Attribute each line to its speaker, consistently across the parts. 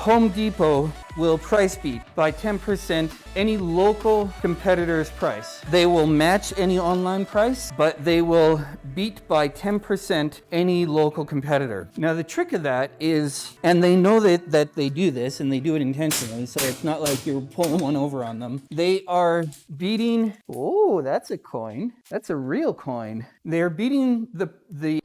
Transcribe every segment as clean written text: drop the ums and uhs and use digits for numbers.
Speaker 1: Home Depot will price beat by 10% any local competitor's price. They will match any online price, but they will beat by 10% any local competitor. Now the trick of that is, and they know that they do this and they do it intentionally, so it's not like you're pulling one over on them. They are beating, oh, that's a coin. That's a real coin. They're beating the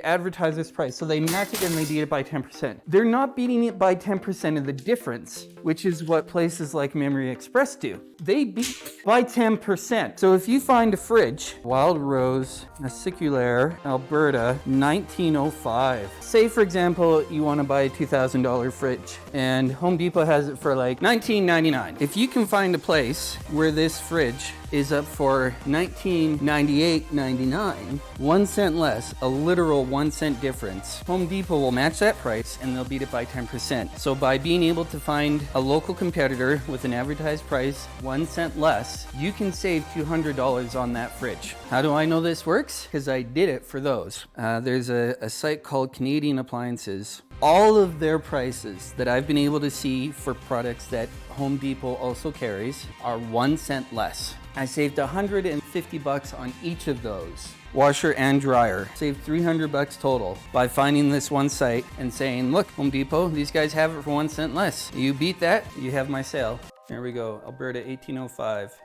Speaker 1: advertiser's price. So they match it and they beat it by 10%. They're not beating it by 10% of the difference, which is what places like Memory Express do. They beat by 10%. So if you find a fridge, Wild Rose, Aciculaire, Alberta, 1905. Say for example, you want to buy a $2,000 fridge and Home Depot has it for like $19.99. If you can find a place where this fridge is up for $19.98.99, 1 cent less, a literal 1 cent difference, Home Depot will match that price and they'll beat it by 10%. So by being able to find a local competitor with an advertised price 1 cent less, you can save $200 on that fridge. How do I know this works? Because I did it for those. There's a site called Canadian Appliances. All of their prices that I've been able to see for products that Home Depot also carries are 1 cent less. I saved $150 on each of those. Washer and dryer. Saved $300 total by finding this one site and saying, look, Home Depot, these guys have it for 1 cent less. You beat that, you have my sale. There we go, Alberta 1805.